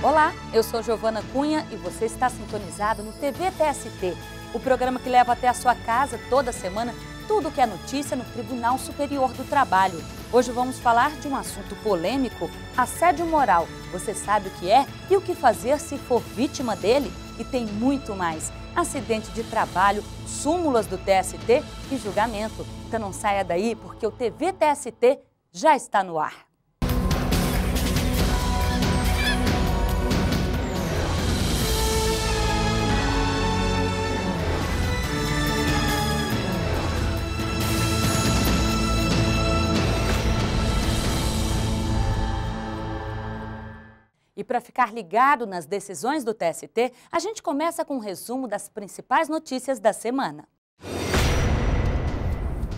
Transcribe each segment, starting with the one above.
Olá, eu sou Giovana Cunha e você está sintonizado no TV TST, o programa que leva até a sua casa toda semana tudo o que é notícia no Tribunal Superior do Trabalho. Hoje vamos falar de um assunto polêmico, assédio moral. Você sabe o que é e o que fazer se for vítima dele? E tem muito mais. Acidente de trabalho, súmulas do TST e julgamento. Então não saia daí porque o TV TST já está no ar. E para ficar ligado nas decisões do TST, a gente começa com um resumo das principais notícias da semana.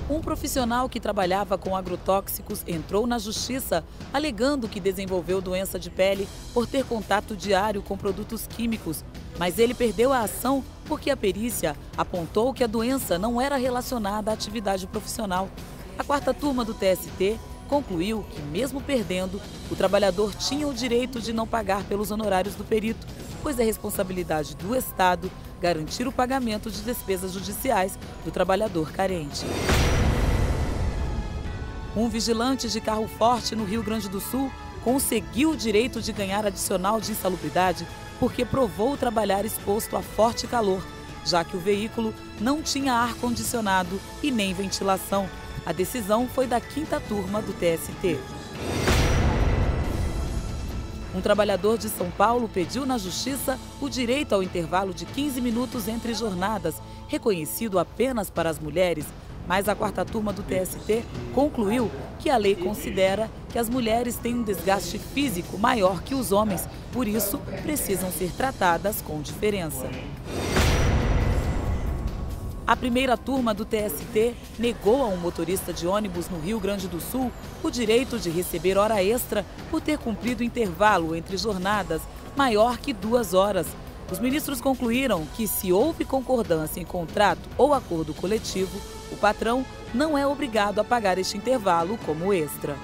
Um profissional que trabalhava com agrotóxicos entrou na justiça alegando que desenvolveu doença de pele por ter contato diário com produtos químicos. Mas ele perdeu a ação porque a perícia apontou que a doença não era relacionada à atividade profissional. A quarta turma do TST concluiu que, mesmo perdendo, o trabalhador tinha o direito de não pagar pelos honorários do perito, pois é responsabilidade do Estado garantir o pagamento de despesas judiciais do trabalhador carente. Um vigilante de carro forte no Rio Grande do Sul conseguiu o direito de ganhar adicional de insalubridade porque provou trabalhar exposto a forte calor, já que o veículo não tinha ar-condicionado e nem ventilação. A decisão foi da quinta turma do TST. Um trabalhador de São Paulo pediu na justiça o direito ao intervalo de 15 minutos entre jornadas, reconhecido apenas para as mulheres. Mas a quarta turma do TST concluiu que a lei considera que as mulheres têm um desgaste físico maior que os homens, por isso precisam ser tratadas com diferença. A primeira turma do TST negou a um motorista de ônibus no Rio Grande do Sul o direito de receber hora extra por ter cumprido intervalo entre jornadas maior que 2 horas. Os ministros concluíram que, se houve concordância em contrato ou acordo coletivo, o patrão não é obrigado a pagar este intervalo como extra.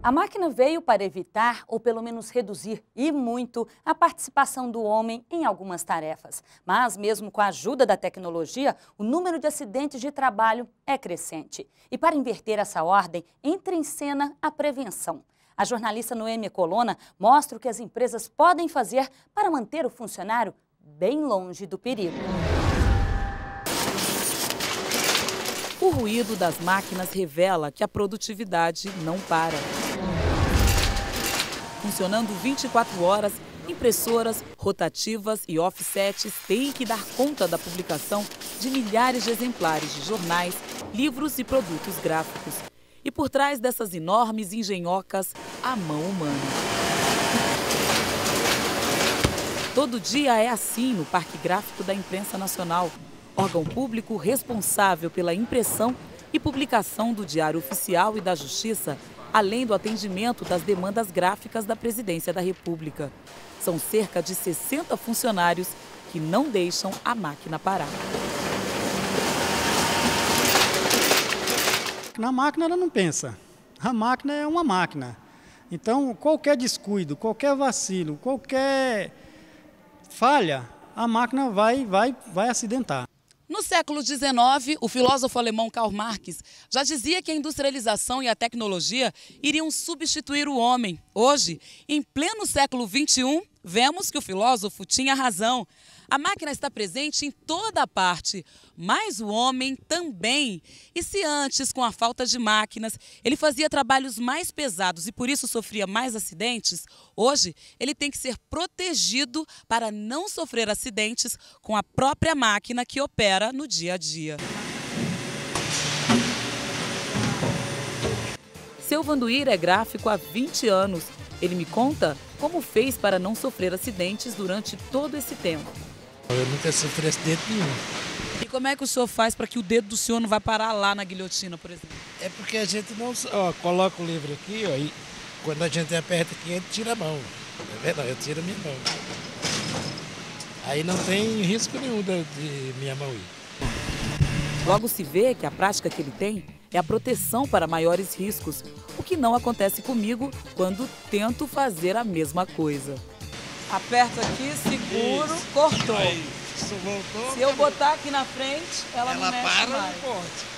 A máquina veio para evitar, ou pelo menos reduzir, e muito, a participação do homem em algumas tarefas. Mas, mesmo com a ajuda da tecnologia, o número de acidentes de trabalho é crescente. E para inverter essa ordem, entra em cena a prevenção. A jornalista Noêmia Colonna mostra o que as empresas podem fazer para manter o funcionário bem longe do perigo. O ruído das máquinas revela que a produtividade não para. Funcionando 24 horas, impressoras, rotativas e offsets têm que dar conta da publicação de milhares de exemplares de jornais, livros e produtos gráficos. E por trás dessas enormes engenhocas, a mão humana. Todo dia é assim no Parque Gráfico da Imprensa Nacional, órgão público responsável pela impressão e publicação do Diário Oficial e da Justiça, além do atendimento das demandas gráficas da Presidência da República. São cerca de 60 funcionários que não deixam a máquina parar. Na máquina ela não pensa. A máquina é uma máquina. Então, qualquer descuido, qualquer vacilo, qualquer falha, a máquina vai acidentar. No século XIX, o filósofo alemão Karl Marx já dizia que a industrialização e a tecnologia iriam substituir o homem. Hoje, em pleno século XXI, vemos que o filósofo tinha razão. A máquina está presente em toda a parte, mas o homem também. E se antes, com a falta de máquinas, ele fazia trabalhos mais pesados e por isso sofria mais acidentes, hoje ele tem que ser protegido para não sofrer acidentes com a própria máquina que opera no dia a dia. Seu Vanduir é gráfico há 20 anos. Ele me conta como fez para não sofrer acidentes durante todo esse tempo. Eu nunca sofri acidente nenhum. E como é que o senhor faz para que o dedo do senhor não vá parar lá na guilhotina, por exemplo? É porque a gente não... coloca o livro aqui, e quando a gente aperta aqui, a gente tira a mão. É verdade, eu tiro a minha mão. Aí não tem risco nenhum de minha mão ir. Logo se vê que a prática que ele tem é a proteção para maiores riscos, o que não acontece comigo quando tento fazer a mesma coisa. Aperto aqui, seguro, cortou. Aí, isso voltou. Se eu botar aqui na frente, ela não mexe para mais. no ponto.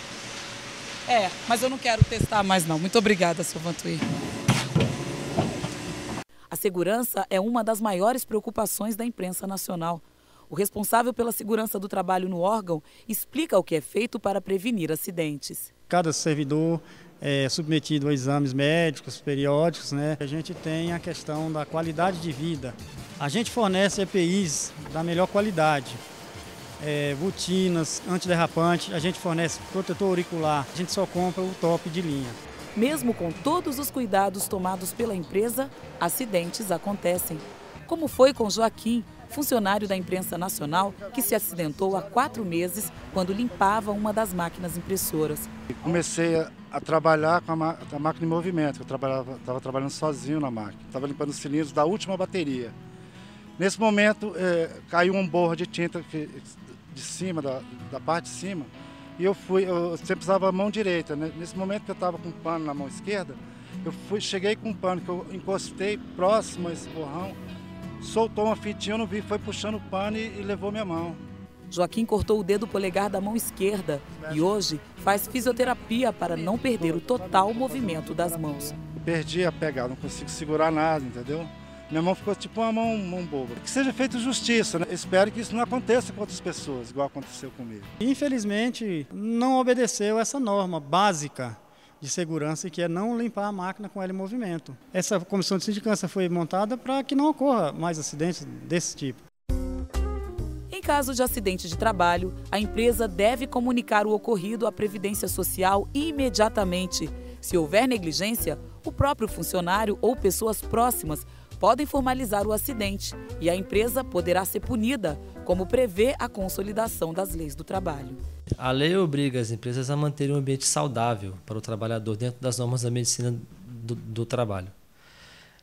Mas eu não quero testar mais não. Muito obrigada, Sr. Vantuir. A segurança é uma das maiores preocupações da imprensa nacional. O responsável pela segurança do trabalho no órgão explica o que é feito para prevenir acidentes. Cada servidor é submetido a exames médicos periódicos, né? A gente tem a questão da qualidade de vida. A gente fornece EPIs da melhor qualidade. Botinas, antiderrapante, a gente fornece protetor auricular. A gente só compra o top de linha. Mesmo com todos os cuidados tomados pela empresa, acidentes acontecem. Como foi com Joaquim, funcionário da imprensa nacional, que se acidentou há 4 meses quando limpava uma das máquinas impressoras. Comecei a trabalhar com a máquina em movimento, eu estava trabalhando sozinho na máquina, estava limpando os cilindros da última bateria. Nesse momento, caiu um borra de tinta de cima, da parte de cima, e eu sempre usava a mão direita, né? Nesse momento que eu estava com um pano na mão esquerda, cheguei com um pano que eu encostei próximo a esse borrão, soltou uma fitinha, eu não vi, foi puxando o pano e levou minha mão. Joaquim cortou o dedo polegar da mão esquerda e hoje faz fisioterapia para não perder o total movimento das mãos. Perdi a pegada, não consigo segurar nada, entendeu? Minha mão ficou tipo uma mão boba. Que seja feita justiça, né? Espero que isso não aconteça com outras pessoas, igual aconteceu comigo. Infelizmente, não obedeceu essa norma básica de segurança, que é não limpar a máquina com ela em movimento. Essa comissão de sindicância foi montada para que não ocorra mais acidentes desse tipo. Em caso de acidente de trabalho, a empresa deve comunicar o ocorrido à Previdência Social imediatamente. Se houver negligência, o próprio funcionário ou pessoas próximas podem formalizar o acidente e a empresa poderá ser punida, como prevê a consolidação das leis do trabalho. A lei obriga as empresas a manterem um ambiente saudável para o trabalhador dentro das normas da medicina do trabalho.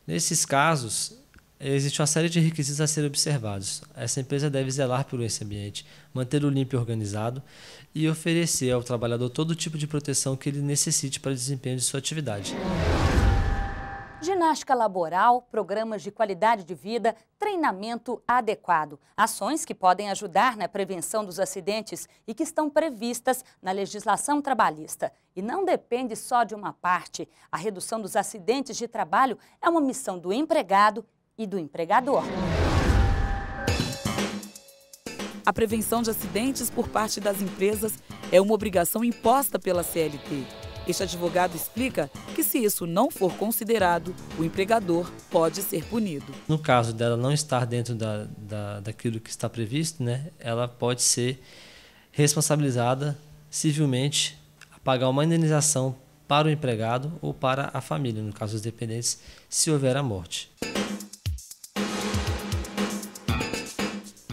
Nesses casos, existe uma série de requisitos a serem observados. Essa empresa deve zelar por esse ambiente, manter-o limpo e organizado e oferecer ao trabalhador todo tipo de proteção que ele necessite para o desempenho de sua atividade. Ginástica laboral, programas de qualidade de vida, treinamento adequado. Ações que podem ajudar na prevenção dos acidentes e que estão previstas na legislação trabalhista. E não depende só de uma parte. A redução dos acidentes de trabalho é uma missão do empregado e do empregador. A prevenção de acidentes por parte das empresas é uma obrigação imposta pela CLT. Este advogado explica que, se isso não for considerado, o empregador pode ser punido. No caso dela não estar dentro daquilo que está previsto, né, ela pode ser responsabilizada civilmente a pagar uma indenização para o empregado ou para a família, no caso dos dependentes, se houver a morte.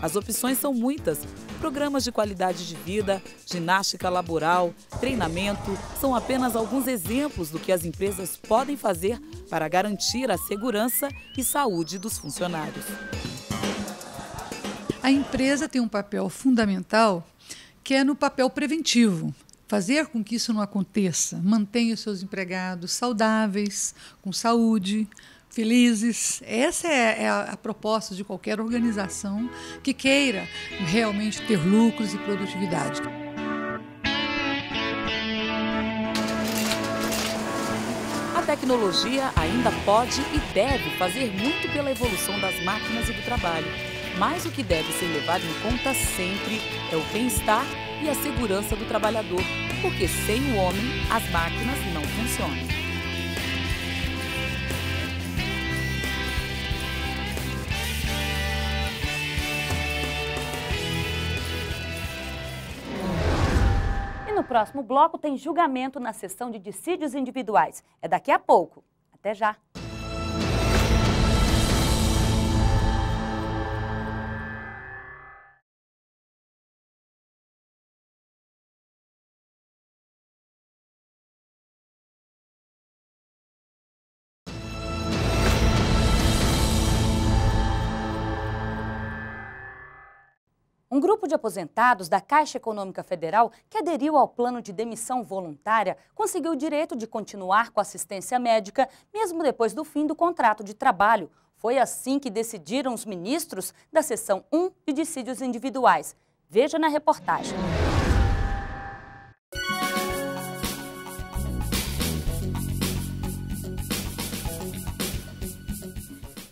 As opções são muitas. Programas de qualidade de vida, ginástica laboral, treinamento são apenas alguns exemplos do que as empresas podem fazer para garantir a segurança e saúde dos funcionários. A empresa tem um papel fundamental, que é no papel preventivo. Fazer com que isso não aconteça, mantenha os seus empregados saudáveis, com saúde, felizes. Essa é a proposta de qualquer organização que queira realmente ter lucros e produtividade. A tecnologia ainda pode e deve fazer muito pela evolução das máquinas e do trabalho. Mas o que deve ser levado em conta sempre é o bem-estar e a segurança do trabalhador, porque sem o homem as máquinas não funcionam. No próximo bloco tem julgamento na sessão de dissídios individuais. É daqui a pouco. Até já! Um grupo de aposentados da Caixa Econômica Federal que aderiu ao plano de demissão voluntária conseguiu o direito de continuar com assistência médica mesmo depois do fim do contrato de trabalho. Foi assim que decidiram os ministros da seção 1 de dissídios individuais. Veja na reportagem.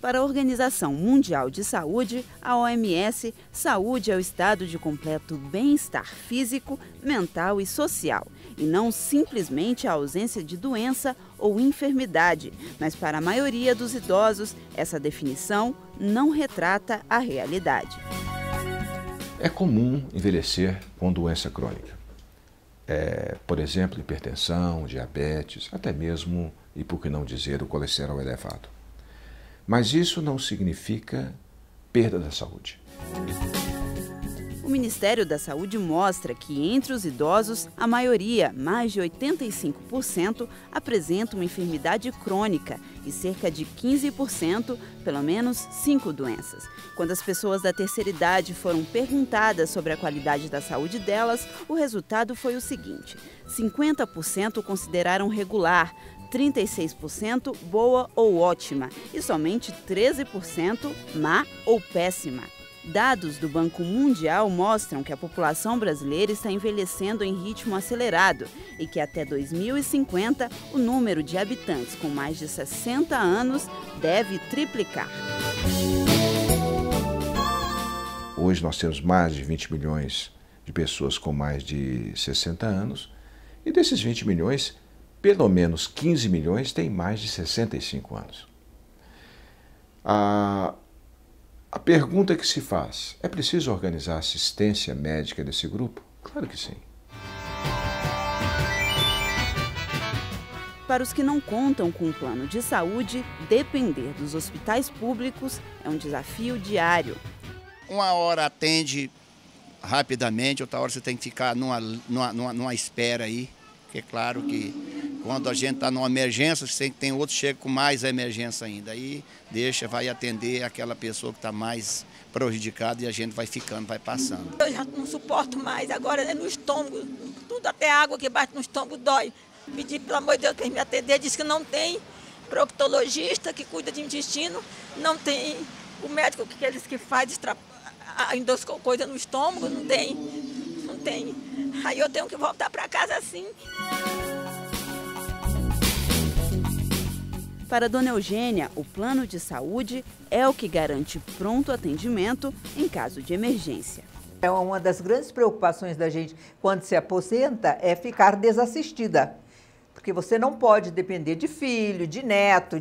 Para a Organização Mundial de Saúde, a OMS, saúde é o estado de completo bem-estar físico, mental e social, e não simplesmente a ausência de doença ou enfermidade. Mas para a maioria dos idosos, essa definição não retrata a realidade. É comum envelhecer com doença crônica. Por exemplo, hipertensão, diabetes, até mesmo, e por que não dizer, o colesterol elevado. Mas isso não significa perda da saúde. O Ministério da Saúde mostra que entre os idosos, a maioria, mais de 85%, apresenta uma enfermidade crônica e cerca de 15%, pelo menos 5 doenças. Quando as pessoas da terceira idade foram perguntadas sobre a qualidade da saúde delas, o resultado foi o seguinte: 50% consideraram regular, 36% boa ou ótima e somente 13% má ou péssima. Dados do Banco Mundial mostram que a população brasileira está envelhecendo em ritmo acelerado e que até 2050 o número de habitantes com mais de 60 anos deve triplicar. Hoje nós temos mais de 20 milhões de pessoas com mais de 60 anos e desses 20 milhões, pelo menos 15 milhões têm mais de 65 anos. A pergunta que se faz, é preciso organizar a assistência médica desse grupo? Claro que sim. Para os que não contam com um plano de saúde, depender dos hospitais públicos é um desafio diário. Uma hora atende rapidamente, outra hora você tem que ficar numa espera aí. Porque é claro que quando a gente está numa emergência, tem outro que chega com mais emergência ainda. Aí vai atender aquela pessoa que está mais prejudicada e a gente vai ficando, vai passando. Eu já não suporto mais, agora é no estômago, tudo até água que bate no estômago dói. Pedi, pelo amor de Deus, para me atender, disse que não tem proctologista que cuida de intestino, não tem o médico que eles que faz coisa no estômago, não tem. Aí eu tenho que voltar para casa assim. Para a dona Eugênia, o plano de saúde é o que garante pronto atendimento em caso de emergência. Uma das grandes preocupações da gente quando se aposenta é ficar desassistida. Porque você não pode depender de filho, de neto,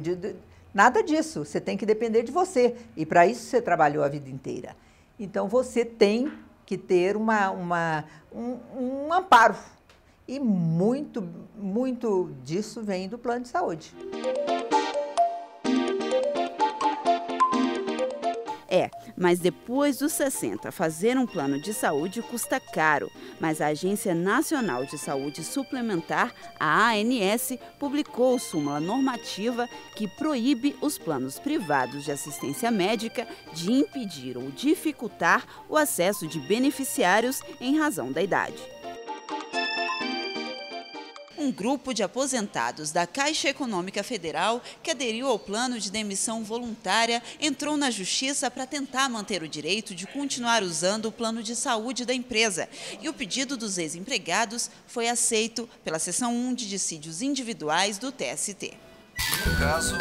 nada disso. Você tem que depender de você. E para isso você trabalhou a vida inteira. Então você tem que ter um amparo. E muito disso vem do plano de saúde. Mas depois dos 60, fazer um plano de saúde custa caro. Mas a Agência Nacional de Saúde Suplementar, a ANS, publicou súmula normativa que proíbe os planos privados de assistência médica de impedir ou dificultar o acesso de beneficiários em razão da idade. Um grupo de aposentados da Caixa Econômica Federal, que aderiu ao plano de demissão voluntária, entrou na Justiça para tentar manter o direito de continuar usando o plano de saúde da empresa. E o pedido dos ex-empregados foi aceito pela seção 1 de dissídios individuais do TST. No caso,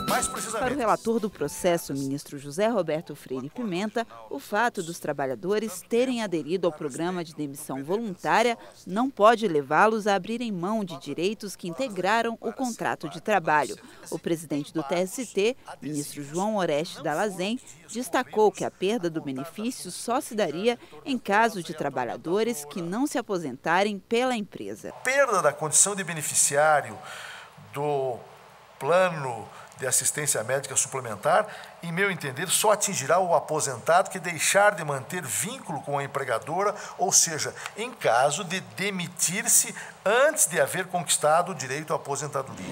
mais precisamente... Para o relator do processo, o ministro José Roberto Freire Pimenta, o fato dos trabalhadores terem aderido ao programa de demissão voluntária não pode levá-los a abrirem mão de direitos que integraram o contrato de trabalho. O presidente do TST, ministro João Oreste Dallazen, destacou que a perda do benefício só se daria em caso de trabalhadores que não se aposentarem pela empresa. Perda da condição de beneficiário do plano de assistência médica suplementar, em meu entender, só atingirá o aposentado que deixar de manter vínculo com a empregadora, ou seja, em caso de demitir-se antes de haver conquistado o direito à aposentadoria.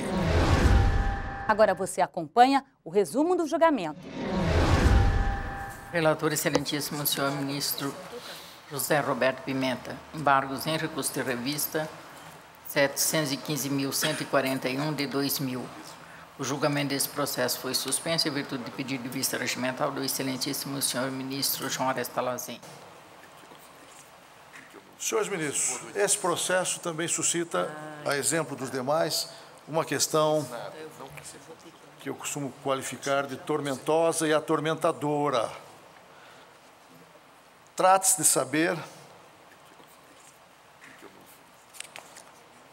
Agora você acompanha o resumo do julgamento. Relator excelentíssimo senhor ministro José Roberto Pimenta. Embargos em recurso de revista 715.141 de 2000. O julgamento desse processo foi suspenso em virtude de pedido de vista regimental do excelentíssimo senhor ministro João Aresta Lazen. Senhores ministros, esse processo também suscita, a exemplo dos demais, uma questão que eu costumo qualificar de tormentosa e atormentadora. Trata-se de saber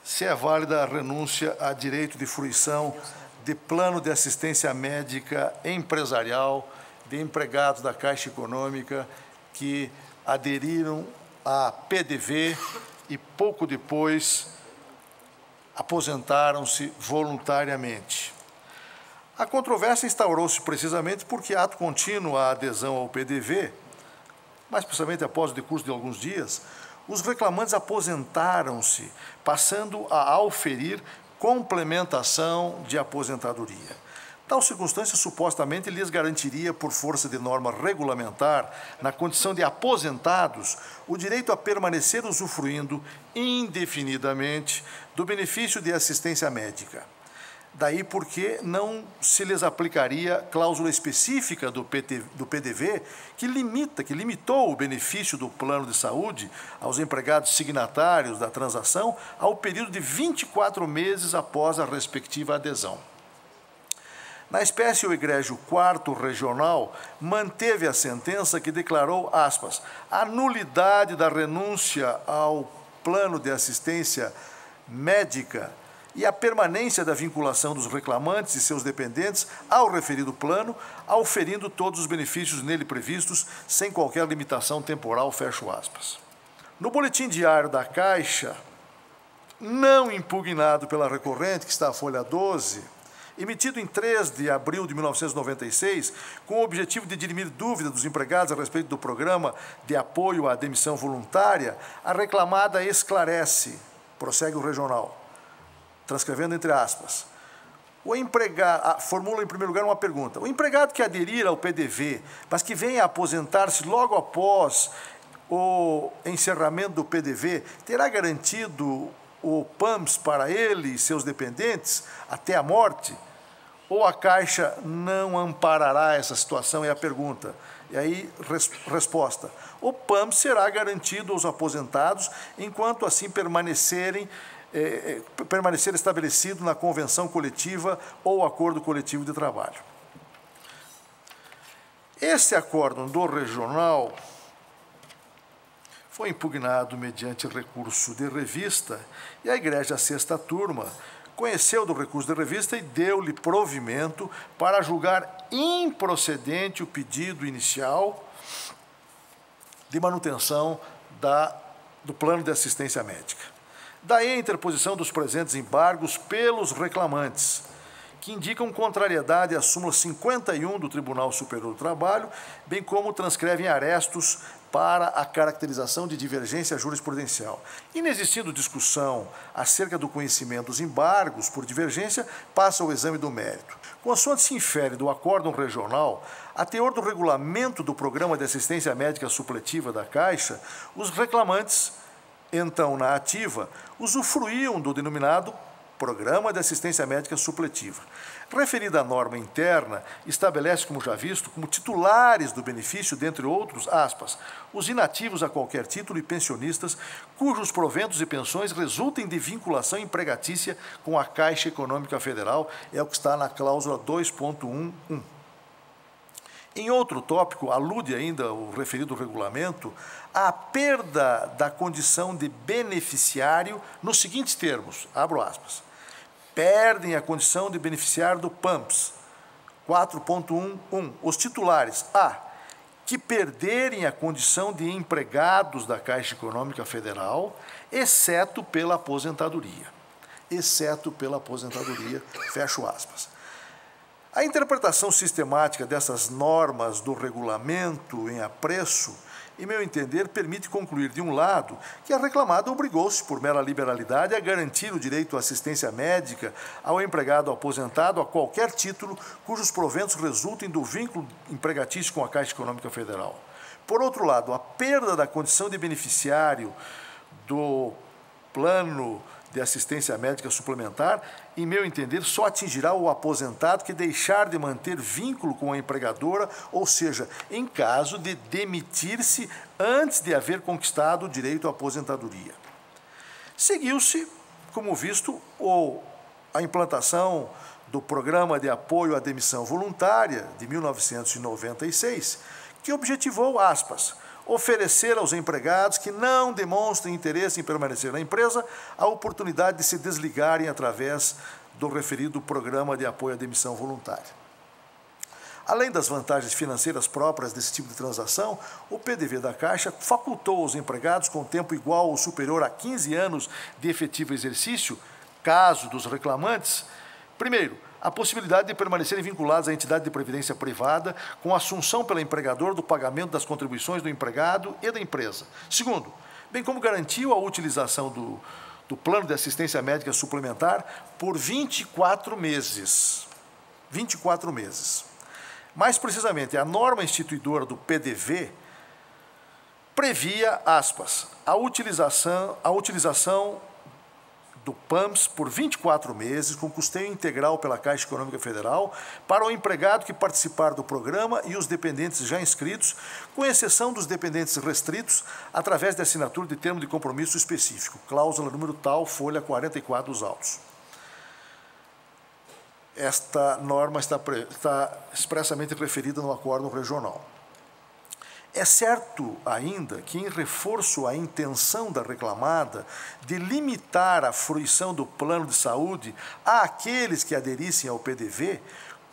se é válida a renúncia a direito de fruição de plano de assistência médica empresarial de empregados da Caixa Econômica que aderiram à PDV e pouco depois aposentaram-se voluntariamente. A controvérsia instaurou-se precisamente porque, ato contínuo à adesão ao PDV, mais precisamente após o decurso de alguns dias, os reclamantes aposentaram-se, passando a auferir complementação de aposentadoria. Tal circunstância supostamente lhes garantiria, por força de norma regulamentar, na condição de aposentados, o direito a permanecer usufruindo indefinidamente do benefício de assistência médica. Daí porque não se lhes aplicaria cláusula específica do PDV que limitou o benefício do plano de saúde aos empregados signatários da transação ao período de 24 meses após a respectiva adesão. Na espécie, o egrégio 4º Regional manteve a sentença que declarou, aspas, a nulidade da renúncia ao plano de assistência médica e a permanência da vinculação dos reclamantes e seus dependentes ao referido plano, auferindo todos os benefícios nele previstos, sem qualquer limitação temporal, fecho aspas. No boletim diário da Caixa, não impugnado pela recorrente, que está a folha 12, emitido em 3 de abril de 1996, com o objetivo de dirimir dúvida dos empregados a respeito do programa de apoio à demissão voluntária, a reclamada esclarece, prossegue o regional, transcrevendo entre aspas, o empregado, formula em primeiro lugar uma pergunta, o empregado que aderir ao PDV, mas que venha a aposentar-se logo após o encerramento do PDV, terá garantido o PAMS para ele e seus dependentes até a morte? Ou a Caixa não amparará essa situação? É a pergunta. E aí, resposta. O PAMS será garantido aos aposentados enquanto assim permanecer estabelecido na convenção coletiva ou acordo coletivo de trabalho. Esse acórdão do regional foi impugnado mediante recurso de revista e a Igreja Sexta Turma conheceu do recurso de revista e deu-lhe provimento para julgar improcedente o pedido inicial de manutenção do plano de assistência médica. Daí a interposição dos presentes embargos pelos reclamantes, que indicam contrariedade à súmula 51 do Tribunal Superior do Trabalho, bem como transcrevem arestos para a caracterização de divergência jurisprudencial. Inexistindo discussão acerca do conhecimento dos embargos por divergência, passa ao exame do mérito. Consoante se infere do acórdão regional, a teor do regulamento do Programa de Assistência Médica Supletiva da Caixa, os reclamantes, então na ativa, usufruíam do denominado Programa de Assistência Médica Supletiva. Referida norma interna, estabelece, como já visto, como titulares do benefício, dentre outros, aspas, os inativos a qualquer título e pensionistas cujos proventos e pensões resultem de vinculação empregatícia com a Caixa Econômica Federal, é o que está na cláusula 2.1.1. Em outro tópico, alude ainda o referido regulamento à perda da condição de beneficiário nos seguintes termos, abro aspas, perdem a condição de beneficiário do PAMS, 4.1.1, os titulares, a, que perderem a condição de empregados da Caixa Econômica Federal, exceto pela aposentadoria, fecho aspas. A interpretação sistemática dessas normas do regulamento em apreço em meu entender, permite concluir, de um lado, que a reclamada obrigou-se, por mera liberalidade, a garantir o direito à assistência médica ao empregado aposentado a qualquer título cujos proventos resultem do vínculo empregatício com a Caixa Econômica Federal. Por outro lado, a perda da condição de beneficiário do plano de assistência médica suplementar, em meu entender, só atingirá o aposentado que deixar de manter vínculo com a empregadora, ou seja, em caso de demitir-se antes de haver conquistado o direito à aposentadoria. Seguiu-se, como visto, a implantação do Programa de Apoio à Demissão Voluntária, de 1996, que objetivou, aspas, oferecer aos empregados que não demonstrem interesse em permanecer na empresa a oportunidade de se desligarem através do referido Programa de Apoio à Demissão Voluntária. Além das vantagens financeiras próprias desse tipo de transação, o PDV da Caixa facultou aos empregados com tempo igual ou superior a 15 anos de efetivo exercício, caso dos reclamantes, primeiro, a possibilidade de permanecerem vinculados à entidade de previdência privada com assunção pelo empregador do pagamento das contribuições do empregado e da empresa. Segundo, bem como garantiu a utilização do plano de assistência médica suplementar por 24 meses. 24 meses. Mais precisamente, a norma instituidora do PDV previa, aspas, a utilização do PAMS por 24 meses, com custeio integral pela Caixa Econômica Federal, para o empregado que participar do programa e os dependentes já inscritos, com exceção dos dependentes restritos, através de assinatura de termo de compromisso específico, cláusula número tal, folha 44 dos autos. Esta norma está expressamente referida no acórdão regional. É certo ainda que, em reforço à intenção da reclamada de limitar a fruição do plano de saúde àqueles que aderissem ao PDV,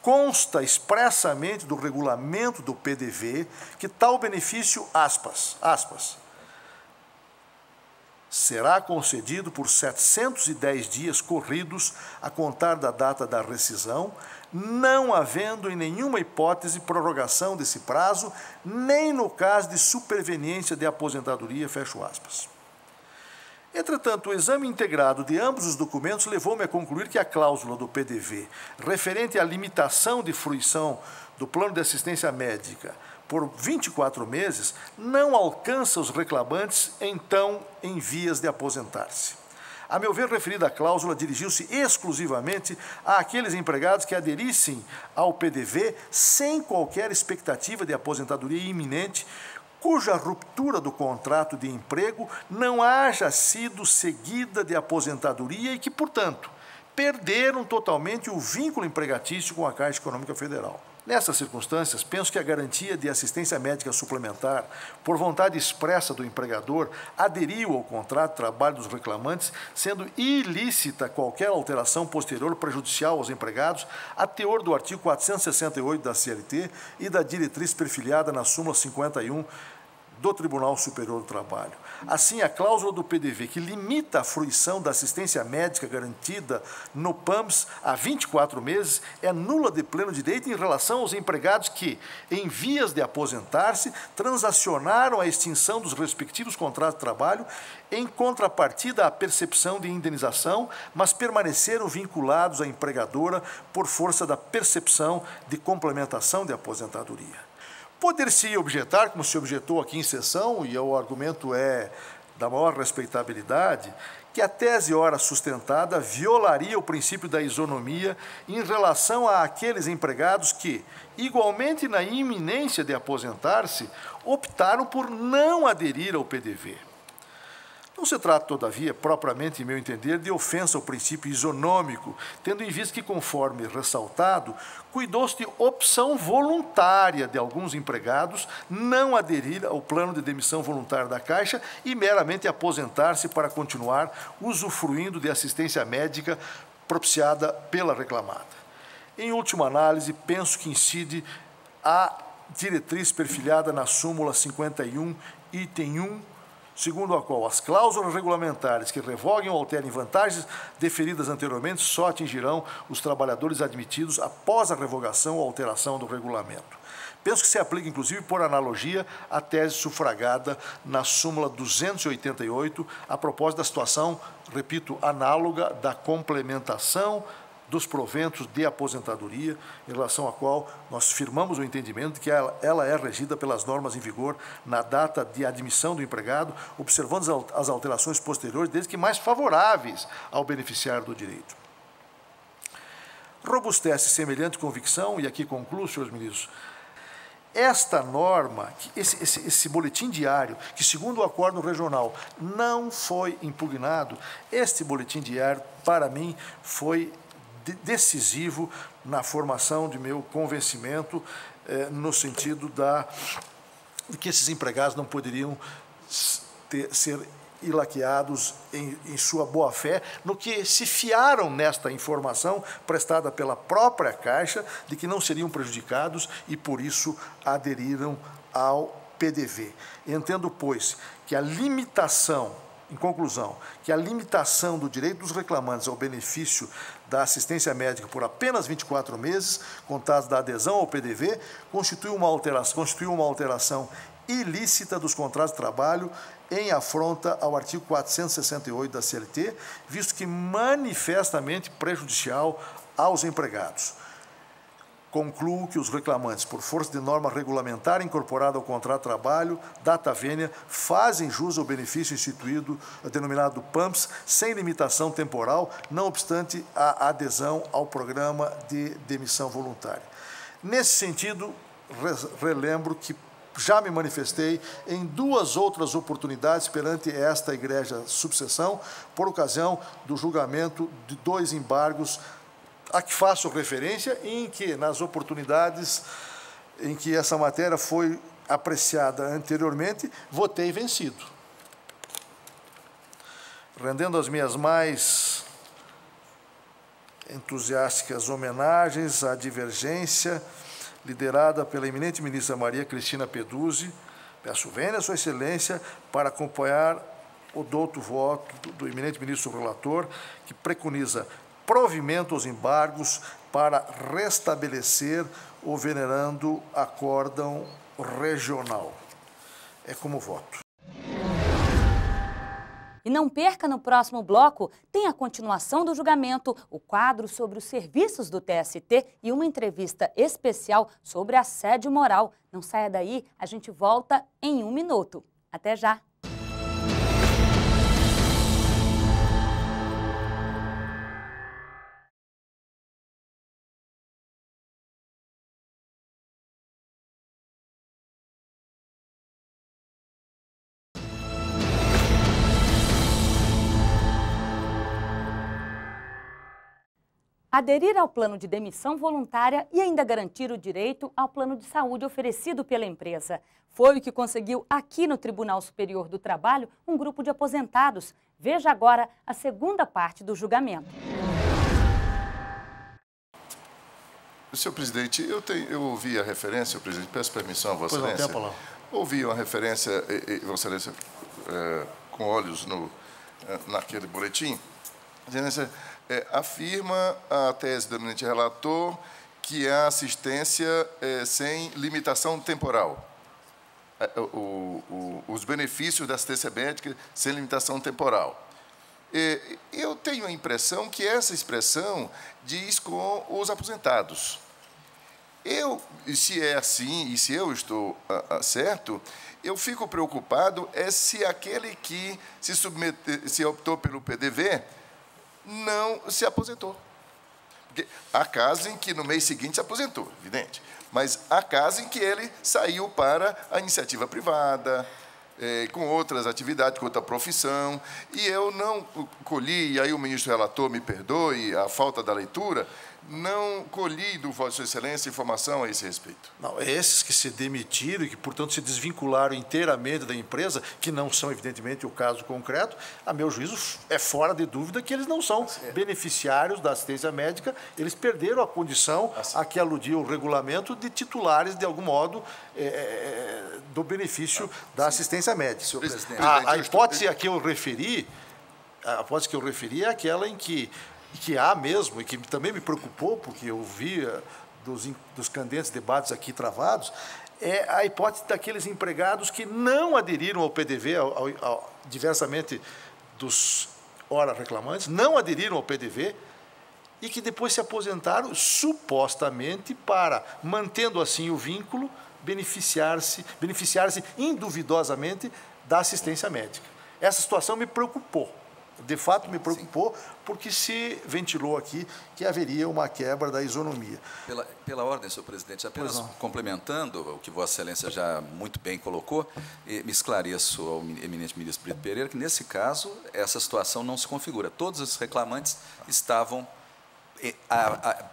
consta expressamente do regulamento do PDV que tal benefício, aspas, será concedido por 710 dias corridos a contar da data da rescisão, não havendo em nenhuma hipótese prorrogação desse prazo, nem no caso de superveniência de aposentadoria, fecho aspas. Entretanto, o exame integrado de ambos os documentos levou-me a concluir que a cláusula do PDV, referente à limitação de fruição do plano de assistência médica por 24 meses, não alcança os reclamantes, então, em vias de aposentar-se. A meu ver, referida cláusula dirigiu-se exclusivamente àqueles empregados que aderissem ao PDV sem qualquer expectativa de aposentadoria iminente, cuja ruptura do contrato de emprego não haja sido seguida de aposentadoria e que, portanto, perderam totalmente o vínculo empregatício com a Caixa Econômica Federal. Nessas circunstâncias, penso que a garantia de assistência médica suplementar, por vontade expressa do empregador, aderiu ao contrato de trabalho dos reclamantes, sendo ilícita qualquer alteração posterior prejudicial aos empregados, a teor do artigo 468 da CLT e da diretriz perfilhada na súmula 51 do Tribunal Superior do Trabalho. Assim, a cláusula do PDV, que limita a fruição da assistência médica garantida no PAMS a 24 meses, é nula de pleno direito em relação aos empregados que, em vias de aposentar-se, transacionaram a extinção dos respectivos contratos de trabalho em contrapartida à percepção de indenização, mas permaneceram vinculados à empregadora por força da percepção de complementação de aposentadoria. Poder-se objetar, como se objetou aqui em sessão, e o argumento é da maior respeitabilidade, que a tese ora sustentada violaria o princípio da isonomia em relação àqueles empregados que, igualmente na iminência de aposentar-se, optaram por não aderir ao PDV. Não se trata, todavia, propriamente, em meu entender, de ofensa ao princípio isonômico, tendo em vista que, conforme ressaltado, cuidou-se de opção voluntária de alguns empregados não aderir ao plano de demissão voluntária da Caixa e meramente aposentar-se para continuar usufruindo de assistência médica propiciada pela reclamada. Em última análise, penso que incide a diretriz perfilhada na súmula 51, item 1, segundo a qual as cláusulas regulamentares que revoguem ou alterem vantagens deferidas anteriormente só atingirão os trabalhadores admitidos após a revogação ou alteração do regulamento. Penso que se aplica, inclusive, por analogia, à tese sufragada na súmula 288, a propósito da situação, repito, análoga da complementação dos proventos de aposentadoria, em relação à qual nós firmamos o entendimento de que ela é regida pelas normas em vigor na data de admissão do empregado, observando as alterações posteriores, desde que mais favoráveis ao beneficiário do direito. Robustece semelhante convicção, e aqui concluo, senhores ministros, esta norma, esse boletim diário, que segundo o acordo regional não foi impugnado, este boletim diário, para mim, foi decisivo na formação de meu convencimento, no sentido de que esses empregados não poderiam ser ilaqueados em sua boa-fé, no que se fiaram nesta informação prestada pela própria Caixa, de que não seriam prejudicados e, por isso, aderiram ao PDV. Entendo, pois, que a limitação, em conclusão, que a limitação do direito dos reclamantes ao benefício da assistência médica por apenas 24 meses, contados da adesão ao PDV, constitui uma alteração ilícita dos contratos de trabalho em afronta ao artigo 468 da CLT, visto que manifestamente prejudicial aos empregados. Concluo que os reclamantes, por força de norma regulamentar incorporada ao contrato de trabalho, data vênia, fazem jus ao benefício instituído, denominado PAMPS, sem limitação temporal, não obstante a adesão ao programa de demissão voluntária. Nesse sentido, relembro que já me manifestei em 2 outras oportunidades perante esta Egrégia Subseção, por ocasião do julgamento de 2 embargos a que faço referência, em que, nas oportunidades em que essa matéria foi apreciada anteriormente, votei vencido. Rendendo as minhas mais entusiásticas homenagens à divergência liderada pela eminente ministra Maria Cristina Peduzzi, peço vênia a Sua Excelência para acompanhar o douto voto do eminente ministro relator, que preconiza provimento aos embargos para restabelecer o venerando acórdão regional. É como voto. E não perca, no próximo bloco, tem a continuação do julgamento, o quadro sobre os serviços do TST e uma entrevista especial sobre assédio moral. Não saia daí, a gente volta em 1 minuto. Até já! Aderir ao plano de demissão voluntária e ainda garantir o direito ao plano de saúde oferecido pela empresa. Foi o que conseguiu aqui no Tribunal Superior do Trabalho um grupo de aposentados. Veja agora a segunda parte do julgamento. Senhor presidente, eu ouvi a referência, senhor presidente, peço permissão a Vossa Excelência. Ouvi uma referência, Vossa Excelência, com olhos naquele boletim. Excelência, afirma a tese do eminente relator que há assistência sem limitação temporal. Os benefícios da assistência médica sem limitação temporal. Eu tenho a impressão que essa expressão diz com os aposentados. Se é assim, e se eu estou certo, eu fico preocupado se aquele que se optou pelo PDV não se aposentou. Porque há casos em que no mês seguinte se aposentou, evidente, mas há casos em que ele saiu para a iniciativa privada, com outras atividades, com outra profissão, e eu não colhi, e aí o ministro relator me perdoe a falta da leitura, não colhi do Vossa Excelência informação a esse respeito. Não, esses que se demitiram e que, portanto, se desvincularam inteiramente da empresa, que não são, evidentemente, o caso concreto, a meu juízo, é fora de dúvida que eles não são beneficiários da assistência médica, eles perderam a condição a que aludia o regulamento de titulares, de algum modo, do benefício da assistência assistência médica, senhor presidente. Presidente, A hipótese a que eu referi, é aquela em que há mesmo, e que também me preocupou, porque eu via dos candentes debates aqui travados, é a hipótese daqueles empregados que não aderiram ao PDV, diversamente dos ora reclamantes, não aderiram ao PDV e que depois se aposentaram supostamente para, mantendo assim o vínculo, beneficiar-se induvidosamente da assistência médica. Essa situação me preocupou. De fato, me preocupou, porque se ventilou aqui que haveria uma quebra da isonomia. Pela ordem, senhor presidente, apenas complementando o que Vossa Excelência já muito bem colocou, me esclareço ao eminente ministro Brito Pereira que, nesse caso, essa situação não se configura. Todos os reclamantes estavam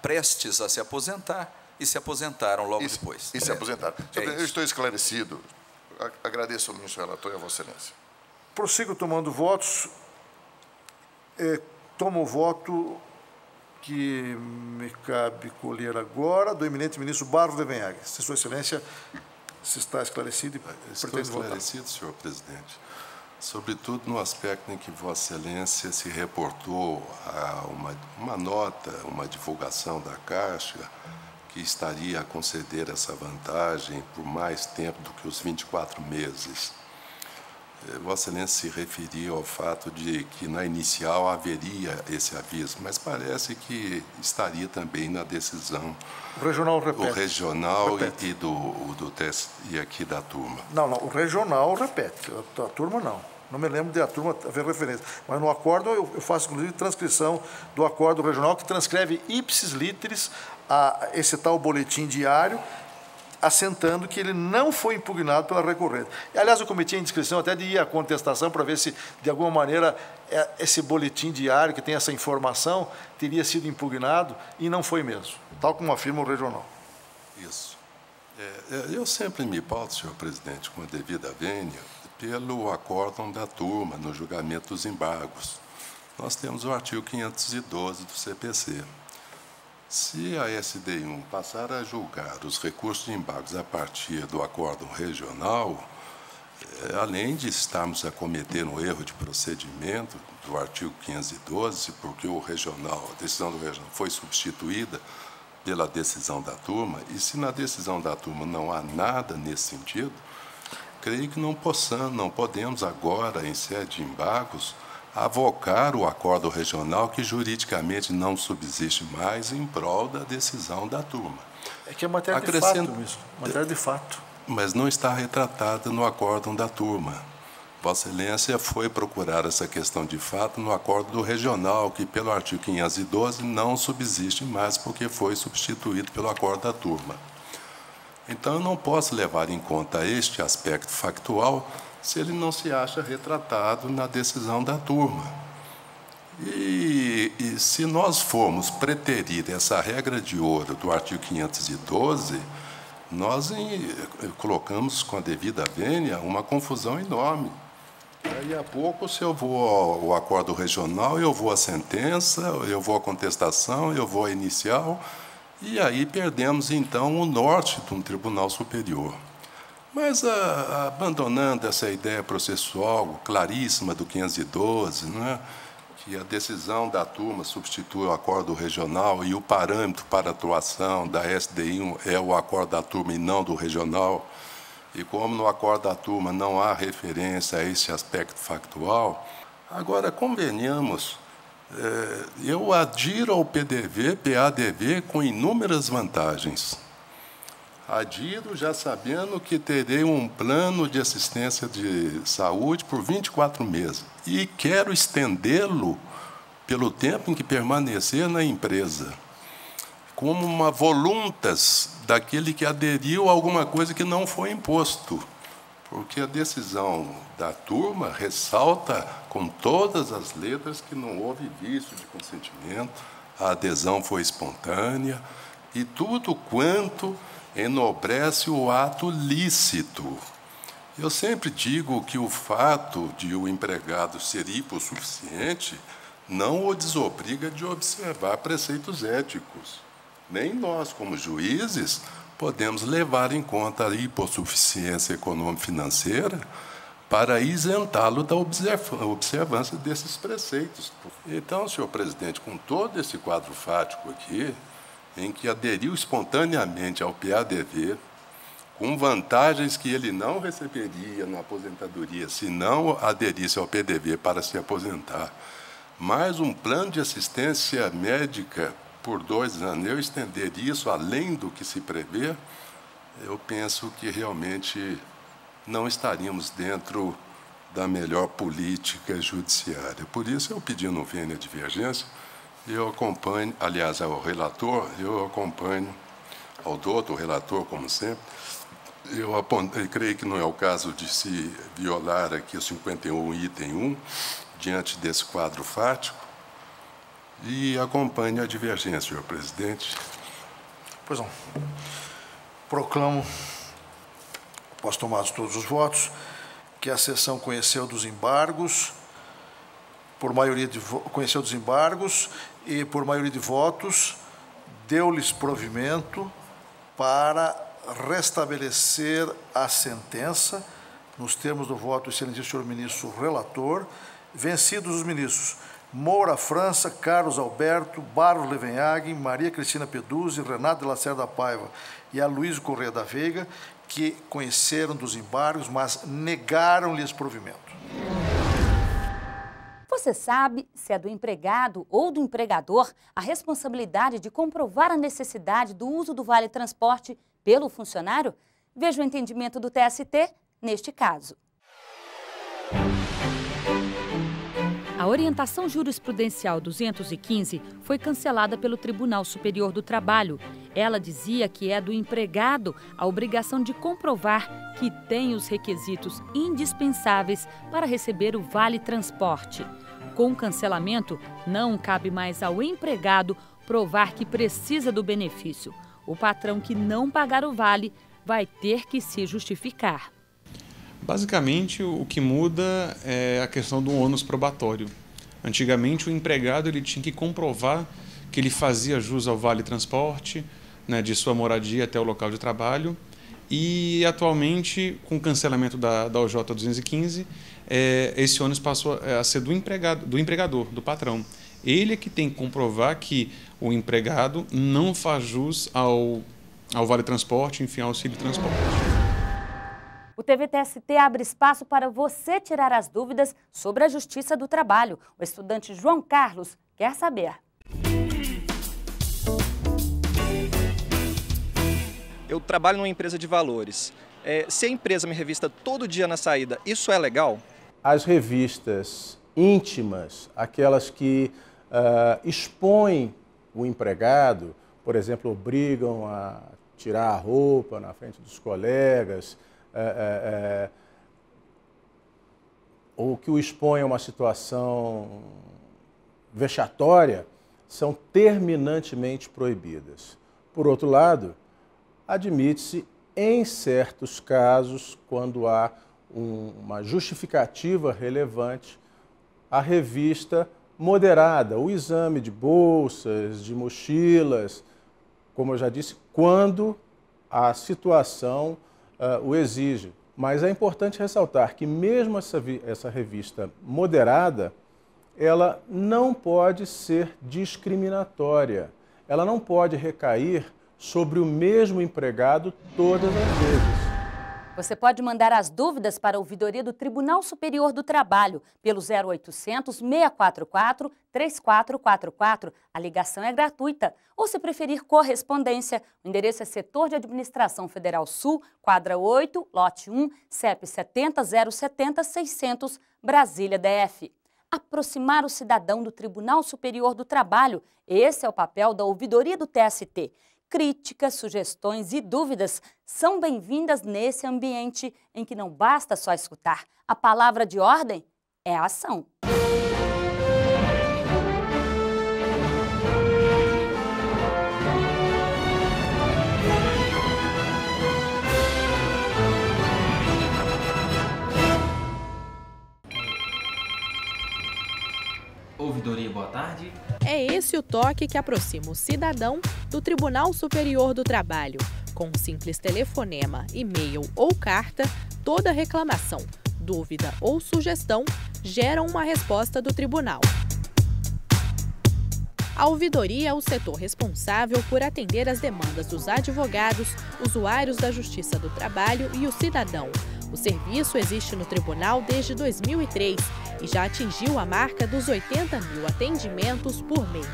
prestes a se aposentar e se aposentaram logo depois. E se aposentaram. Eu estou esclarecido. Agradeço ao ministro relator e a Vossa Excelência. Prossigo tomando votos. Tomo o voto que me cabe colher agora do eminente ministro Barros de Venhague. Se Sua Excelência se está esclarecido e Estou esclarecido, senhor presidente. Sobretudo no aspecto em que Vossa Excelência se reportou a uma nota, uma divulgação da Caixa, que estaria a conceder essa vantagem por mais tempo do que os 24 meses. Vossa Excelência se referia ao fato de que, na inicial, haveria esse aviso, mas parece que estaria também na decisão. O regional repete. O regional repete. E aqui da turma. Não, o regional repete, a turma não. Não me lembro de a turma haver referência. Mas no acordo eu faço, inclusive, transcrição do acordo regional, que transcreve ipsis literis a esse tal boletim diário, assentando que ele não foi impugnado pela recorrente. Aliás, eu cometi a indiscrição até de ir à contestação para ver se, de alguma maneira, esse boletim diário, que tem essa informação, teria sido impugnado, e não foi mesmo, tal como afirma o regional. Isso. Eu sempre me pauto, senhor presidente, com a devida vênia, pelo acórdão da turma no julgamento dos embargos. Nós temos o artigo 512 do CPC. Se a SDI1 passar a julgar os recursos de embargos a partir do acórdão regional, além de estarmos a cometer um erro de procedimento do artigo 512, porque a decisão do regional foi substituída pela decisão da turma, e se na decisão da turma não há nada nesse sentido, creio que não podemos agora, em sede de embargos, avocar o acordo regional que juridicamente não subsiste mais em prol da decisão da turma. É que é matéria de fato, isso. Matéria de fato. Mas não está retratada no acórdão da turma. Vossa Excelência foi procurar essa questão de fato no acordo do regional, que pelo artigo 512 não subsiste mais porque foi substituído pelo acordo da turma. Então, eu não posso levar em conta este aspecto factual se ele não se acha retratado na decisão da turma. E se nós formos preterir essa regra de ouro do artigo 512, nós colocamos com a devida vênia uma confusão enorme. Daí a pouco, se eu vou ao acordo regional, eu vou à sentença, eu vou à contestação, eu vou à inicial, e aí perdemos, então, o norte de um tribunal superior. Mas, abandonando essa ideia processual claríssima do 512, né, que a decisão da turma substitui o acordo regional e o parâmetro para a atuação da SDI é o acordo da turma e não do regional, e como no acordo da turma não há referência a esse aspecto factual, agora convenhamos, eu adiro ao PADV com inúmeras vantagens. Adiro já sabendo que terei um plano de assistência de saúde por 24 meses e quero estendê-lo pelo tempo em que permanecer na empresa, como uma voluntas daquele que aderiu a alguma coisa que não foi imposto, porque a decisão da turma ressalta com todas as letras que não houve vício de consentimento, a adesão foi espontânea e tudo quanto enobrece o ato lícito. Eu sempre digo que o fato de o empregado ser hipossuficiente não o desobriga de observar preceitos éticos. Nem nós, como juízes, podemos levar em conta a hipossuficiência econômico-financeira para isentá-lo da observância desses preceitos. Então, senhor presidente, com todo esse quadro fático aqui, em que aderiu espontaneamente ao PADV, com vantagens que ele não receberia na aposentadoria se não aderisse ao PDV para se aposentar, mais um plano de assistência médica por 2 anos, eu estender isso além do que se prevê, eu penso que realmente não estaríamos dentro da melhor política judiciária. Por isso, eu pedindo vênia divergência, eu acompanho, aliás, ao relator, eu acompanho ao doutor, relator, como sempre, eu creio que não é o caso de se violar aqui o 51, item 1, diante desse quadro fático, e acompanho a divergência, senhor presidente. Pois não. Proclamo, após tomados todos os votos, que a sessão conheceu dos embargos, conheceu dos embargos e, por maioria de votos, deu-lhes provimento para restabelecer a sentença, nos termos do voto do excelentíssimo senhor ministro relator, vencidos os ministros Moura França, Carlos Alberto, Barros Levenhagen, Maria Cristina Peduzzi, Renato de Lacerda Paiva e Aloysio Corrêa da Veiga, que conheceram dos embargos, mas negaram-lhes provimento. Você sabe se é do empregado ou do empregador a responsabilidade de comprovar a necessidade do uso do Vale Transporte pelo funcionário? Veja o entendimento do TST neste caso. A orientação jurisprudencial 215 foi cancelada pelo Tribunal Superior do Trabalho. Ela dizia que é do empregado a obrigação de comprovar que tem os requisitos indispensáveis para receber o Vale Transporte. Com o cancelamento, não cabe mais ao empregado provar que precisa do benefício. O patrão que não pagar o vale vai ter que se justificar. Basicamente, o que muda é a questão do ônus probatório. Antigamente, o empregado ele tinha que comprovar que ele fazia jus ao Vale Transporte, né, de sua moradia até o local de trabalho. E, atualmente, com o cancelamento da OJ 215, esse ônus passou a ser do empregador, do patrão. Ele é que tem que comprovar que o empregado não faz jus ao Vale Transporte, enfim, ao auxílio transporte. O TVTST abre espaço para você tirar as dúvidas sobre a Justiça do Trabalho. O estudante João Carlos quer saber. Eu trabalho numa empresa de valores. Se a empresa me revista todo dia na saída, isso é legal? As revistas íntimas, aquelas que expõem o empregado, por exemplo, obrigam a tirar a roupa na frente dos colegas, ou que o expõe a uma situação vexatória, são terminantemente proibidas. Por outro lado, admite-se, em certos casos, quando há uma justificativa relevante, a revista moderada, o exame de bolsas, de mochilas, como eu já disse, quando a situação o exige. Mas é importante ressaltar que mesmo essa revista moderada, ela não pode ser discriminatória. Ela não pode recair sobre o mesmo empregado todas as vezes. Você pode mandar as dúvidas para a ouvidoria do Tribunal Superior do Trabalho pelo 0800 644 3444. A ligação é gratuita. Ou, se preferir correspondência, o endereço é Setor de Administração Federal Sul, quadra 8, lote 1, CEP 70 070 600, Brasília, DF. Aproximar o cidadão do Tribunal Superior do Trabalho. Esse é o papel da ouvidoria do TST. Críticas, sugestões e dúvidas são bem-vindas nesse ambiente em que não basta só escutar. A palavra de ordem é a ação. Ouvidoria, boa tarde. É esse o toque que aproxima o cidadão do Tribunal Superior do Trabalho. Com um simples telefonema, e-mail ou carta, toda reclamação, dúvida ou sugestão geram uma resposta do tribunal. A ouvidoria é o setor responsável por atender as demandas dos advogados, usuários da Justiça do Trabalho e o cidadão. O serviço existe no tribunal desde 2003 e já atingiu a marca dos 80 mil atendimentos por mês.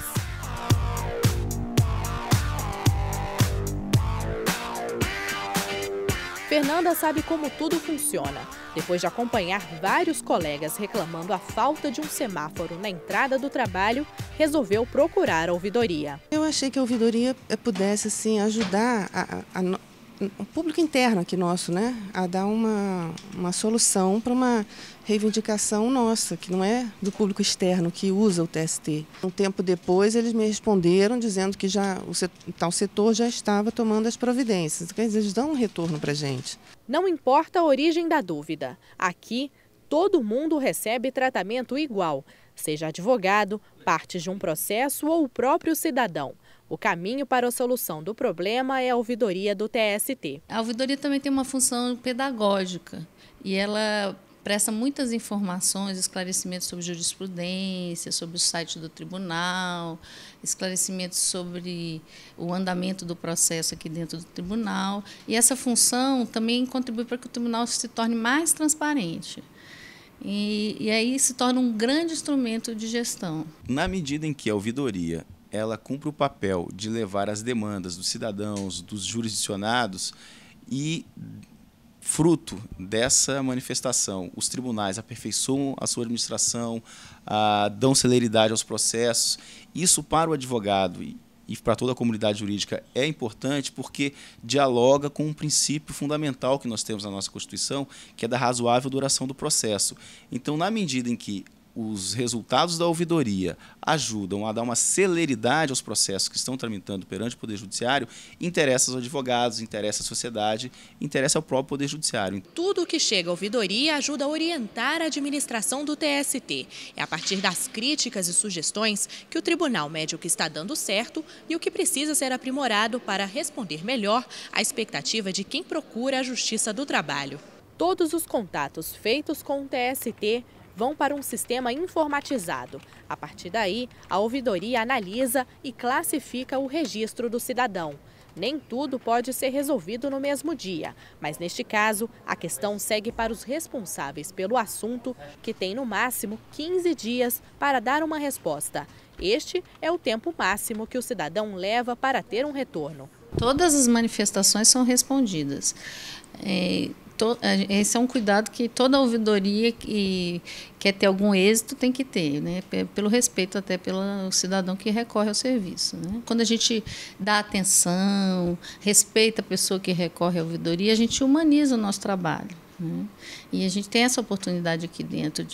Fernanda sabe como tudo funciona. Depois de acompanhar vários colegas reclamando a falta de um semáforo na entrada do trabalho, resolveu procurar a ouvidoria. Eu achei que a ouvidoria pudesse assim, ajudar o público interno aqui nosso, né, a dar uma solução para uma reivindicação nossa, que não é do público externo que usa o TST. Um tempo depois, eles me responderam dizendo que já tal setor já estava tomando as providências. Quer dizer, eles dão um retorno para a gente. Não importa a origem da dúvida. Aqui, todo mundo recebe tratamento igual, seja advogado, parte de um processo ou o próprio cidadão. O caminho para a solução do problema é a ouvidoria do TST. A ouvidoria também tem uma função pedagógica e ela presta muitas informações, esclarecimentos sobre jurisprudência, sobre o site do tribunal, esclarecimentos sobre o andamento do processo aqui dentro do tribunal. E essa função também contribui para que o tribunal se torne mais transparente. E aí se torna um grande instrumento de gestão. Na medida em que a ouvidoria ela cumpre o papel de levar as demandas dos cidadãos, dos jurisdicionados e, fruto dessa manifestação, os tribunais aperfeiçoam a sua administração, dão celeridade aos processos. Isso para o advogado e para toda a comunidade jurídica é importante porque dialoga com um princípio fundamental que nós temos na nossa Constituição, que é da razoável duração do processo. Então, na medida em que os resultados da ouvidoria ajudam a dar uma celeridade aos processos que estão tramitando perante o Poder Judiciário, interessa aos advogados, interessa à sociedade, interessa ao próprio Poder Judiciário. Tudo que chega à ouvidoria ajuda a orientar a administração do TST. É a partir das críticas e sugestões que o tribunal mede o que está dando certo e o que precisa ser aprimorado para responder melhor à expectativa de quem procura a Justiça do Trabalho. Todos os contatos feitos com o TST vão para um sistema informatizado. A partir daí, a ouvidoria analisa e classifica o registro do cidadão. Nem tudo pode ser resolvido no mesmo dia, mas neste caso, a questão segue para os responsáveis pelo assunto, que tem no máximo 15 dias para dar uma resposta. Este é o tempo máximo que o cidadão leva para ter um retorno. Todas as manifestações são respondidas. Esse é um cuidado que toda ouvidoria que quer ter algum êxito tem que ter, né? Pelo respeito até pelo cidadão que recorre ao serviço, né? Quando a gente dá atenção, respeita a pessoa que recorre à ouvidoria, a gente humaniza o nosso trabalho, né? E a gente tem essa oportunidade aqui dentro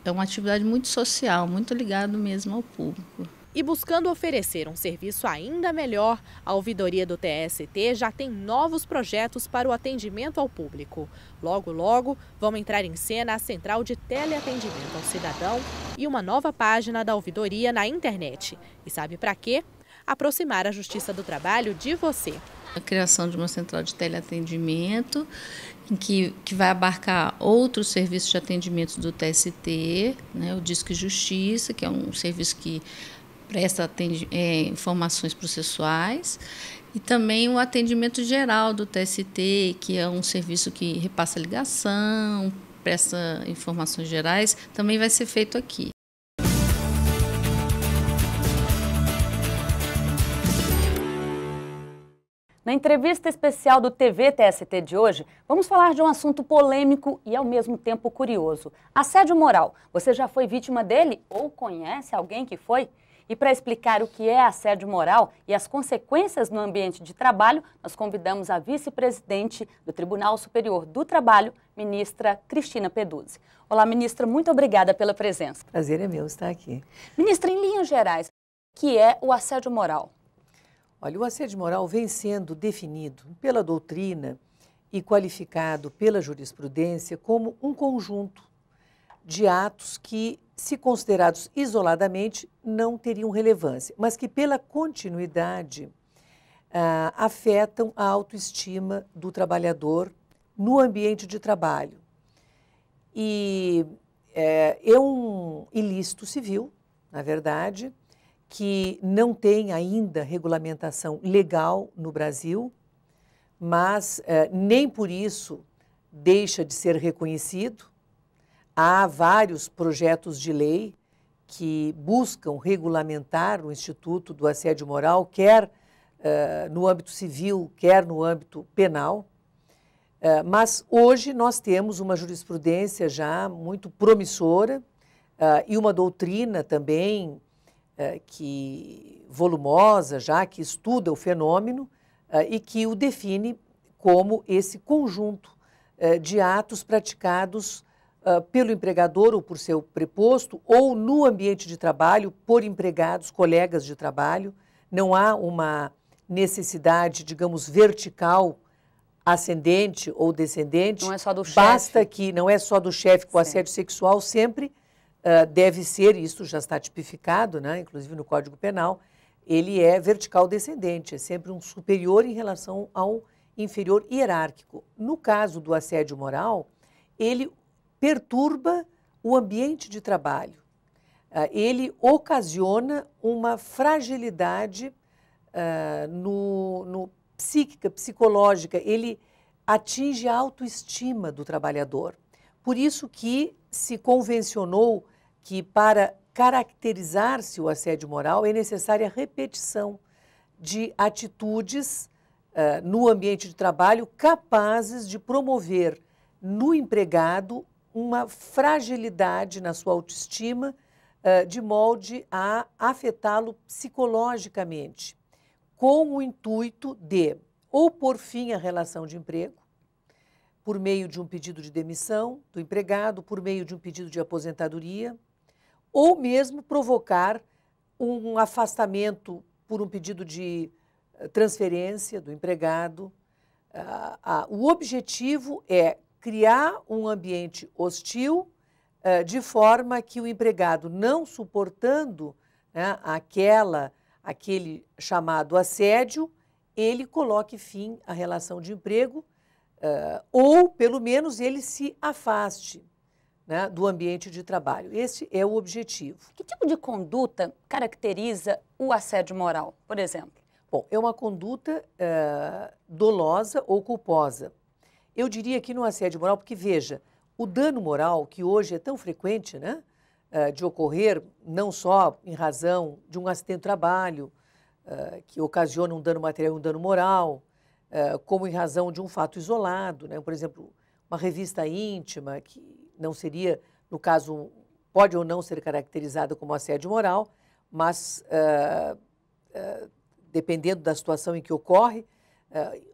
é uma atividade muito social, muito ligada mesmo ao público. E buscando oferecer um serviço ainda melhor, a ouvidoria do TST já tem novos projetos para o atendimento ao público. Logo, logo, vão entrar em cena a central de teleatendimento ao cidadão e uma nova página da ouvidoria na internet. E sabe para quê? Aproximar a Justiça do Trabalho de você. A criação de uma central de teleatendimento que vai abarcar outros serviços de atendimento do TST, né, o Disque Justiça, que é um serviço que presta informações processuais, e também o atendimento geral do TST, que é um serviço que repassa ligação, presta informações gerais, também vai ser feito aqui. Na entrevista especial do TV TST de hoje, vamos falar de um assunto polêmico e ao mesmo tempo curioso. Assédio moral. Você já foi vítima dele ou conhece alguém que foi? E para explicar o que é assédio moral e as consequências no ambiente de trabalho, nós convidamos a vice-presidente do Tribunal Superior do Trabalho, ministra Cristina Peduzzi. Olá, ministra, muito obrigada pela presença. Prazer é meu estar aqui. Ministra, em linhas gerais, o que é o assédio moral? Olha, o assédio moral vem sendo definido pela doutrina e qualificado pela jurisprudência como um conjunto de atos que, se considerados isoladamente, não teriam relevância, mas que, pela continuidade, afetam a autoestima do trabalhador no ambiente de trabalho E é um ilícito civil, na verdade, que não tem ainda regulamentação legal no Brasil, mas nem por isso deixa de ser reconhecido. Há vários projetos de lei que buscam regulamentar o Instituto do Assédio Moral, quer no âmbito civil, quer no âmbito penal. Mas hoje nós temos uma jurisprudência já muito promissora e uma doutrina também volumosa, já que estuda o fenômeno e que o define como esse conjunto de atos praticados pelo empregador ou por seu preposto ou no ambiente de trabalho por empregados, colegas de trabalho. Não há uma necessidade, digamos, vertical, ascendente ou descendente. Não é só do chefe. Basta que não é só do chefe, que o assédio sexual sempre deve ser, isso já está tipificado, né, inclusive no Código Penal, ele é vertical descendente, é sempre um superior em relação ao inferior hierárquico. No caso do assédio moral, ele perturba o ambiente de trabalho. Ele ocasiona uma fragilidade psíquica, psicológica, ele atinge a autoestima do trabalhador. Por isso que se convencionou que para caracterizar-se o assédio moral é necessária a repetição de atitudes no ambiente de trabalho capazes de promover no empregado uma fragilidade na sua autoestima, de molde a afetá-lo psicologicamente, com o intuito de ou pôr fim à relação de emprego, por meio de um pedido de demissão do empregado, por meio de um pedido de aposentadoria, ou mesmo provocar um afastamento por um pedido de transferência do empregado. O objetivo é criar um ambiente hostil, de forma que o empregado, não suportando, né, aquele chamado assédio, ele coloque fim à relação de emprego, ou pelo menos ele se afaste, né, do ambiente de trabalho. Esse é o objetivo. Que tipo de conduta caracteriza o assédio moral, por exemplo? Bom, é uma conduta dolosa ou culposa. Eu diria que no assédio moral, porque veja, o dano moral, que hoje é tão frequente, né, de ocorrer, não só em razão de um acidente de trabalho, que ocasiona um dano material e um dano moral, como em razão de um fato isolado, né? Por exemplo, uma revista íntima, que não seria, no caso, pode ou não ser caracterizada como assédio moral, mas, dependendo da situação em que ocorre,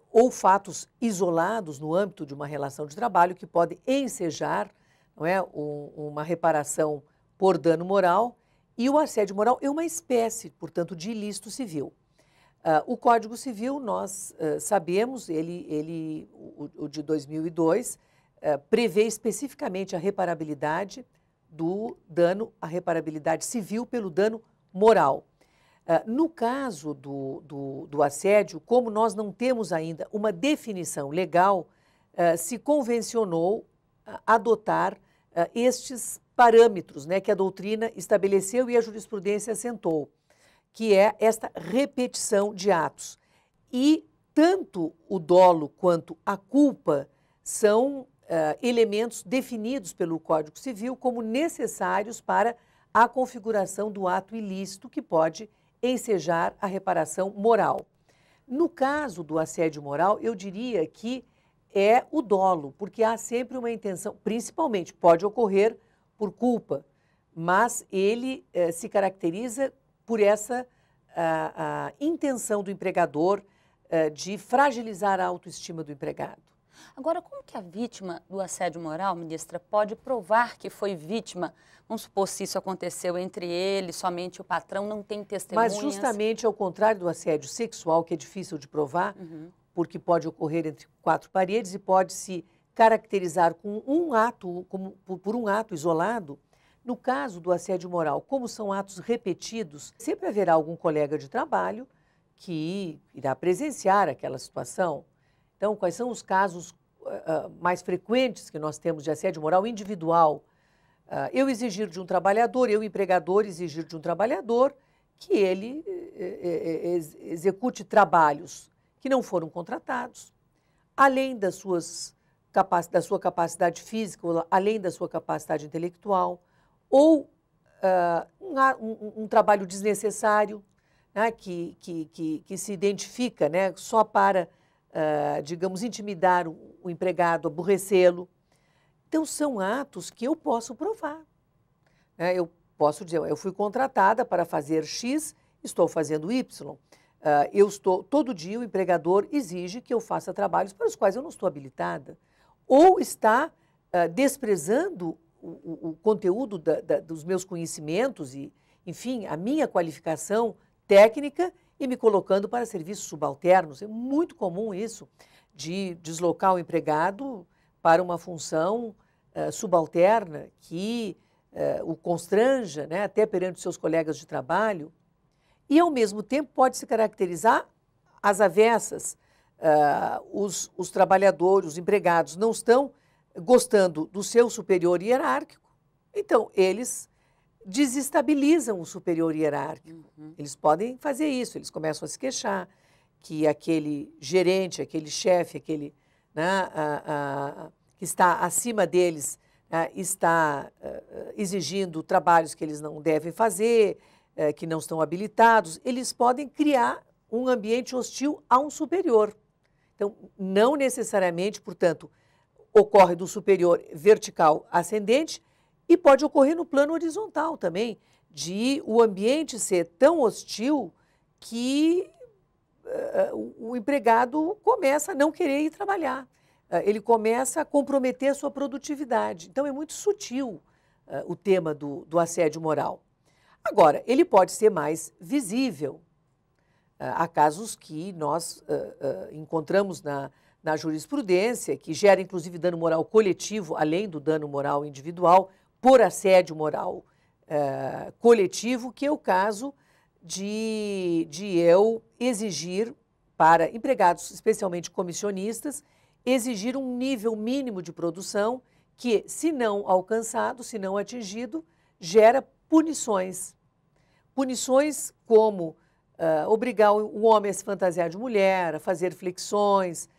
ou fatos isolados no âmbito de uma relação de trabalho que podem ensejar, não é, uma reparação por dano moral, e o assédio moral é uma espécie, portanto, de ilícito civil. O Código Civil, nós sabemos, o de 2002, prevê especificamente a reparabilidade do dano, a reparabilidade civil pelo dano moral. No caso do assédio, como nós não temos ainda uma definição legal, se convencionou adotar estes parâmetros, né, que a doutrina estabeleceu e a jurisprudência assentou, que é esta repetição de atos. E tanto o dolo quanto a culpa são elementos definidos pelo Código Civil como necessários para a configuração do ato ilícito que pode ensejar a reparação moral. No caso do assédio moral, eu diria que é o dolo, porque há sempre uma intenção, principalmente pode ocorrer por culpa, mas ele se caracteriza por essa a intenção do empregador de fragilizar a autoestima do empregado. Agora, como que a vítima do assédio moral, ministra, pode provar que foi vítima? Vamos supor, se isso aconteceu entre ele, somente o patrão, não tem testemunhas. Mas justamente ao contrário do assédio sexual, que é difícil de provar, porque pode ocorrer entre quatro paredes e pode se caracterizar com um ato, por um ato isolado. No caso do assédio moral, como são atos repetidos, sempre haverá algum colega de trabalho que irá presenciar aquela situação. Então, quais são os casos mais frequentes que nós temos de assédio moral individual. Eu exigir de um trabalhador, eu, empregador, exigir de um trabalhador que ele execute trabalhos que não foram contratados, além da sua capacidade física, além da sua capacidade intelectual, ou um trabalho desnecessário, né, que se identifica, né, só para, digamos, intimidar o empregado, aborrecê-lo. Então, são atos que eu posso provar. Eu posso dizer, eu fui contratada para fazer X, estou fazendo Y. Todo dia o empregador exige que eu faça trabalhos para os quais eu não estou habilitada. Ou está desprezando o conteúdo dos meus conhecimentos e, enfim, a minha qualificação técnica e me colocando para serviços subalternos. É muito comum isso, de deslocar o empregado para uma função subalterna que o constranja, né, até perante seus colegas de trabalho, e, ao mesmo tempo, pode se caracterizar às avessas. Os trabalhadores, os empregados, não estão gostando do seu superior hierárquico, então eles desestabilizam o superior hierárquico. Eles podem fazer isso, eles começam a se queixar que aquele gerente, aquele chefe, aquele, né, que está acima deles, está exigindo trabalhos que eles não devem fazer, que não estão habilitados. Eles podem criar um ambiente hostil a um superior. Então, não necessariamente, portanto, ocorre do superior vertical ascendente e pode ocorrer no plano horizontal também, de o ambiente ser tão hostil que o empregado começa a não querer ir trabalhar. Ele começa a comprometer a sua produtividade. Então, é muito sutil o tema do assédio moral. Agora, ele pode ser mais visível. Há casos que nós encontramos na jurisprudência, que gera, inclusive, dano moral coletivo, além do dano moral individual, por assédio moral coletivo, que é o caso de eu exigir para empregados, especialmente comissionistas, exigir um nível mínimo de produção que, se não alcançado, se não atingido, gera punições. Punições como obrigar o homem a se fantasiar de mulher, a fazer flexões,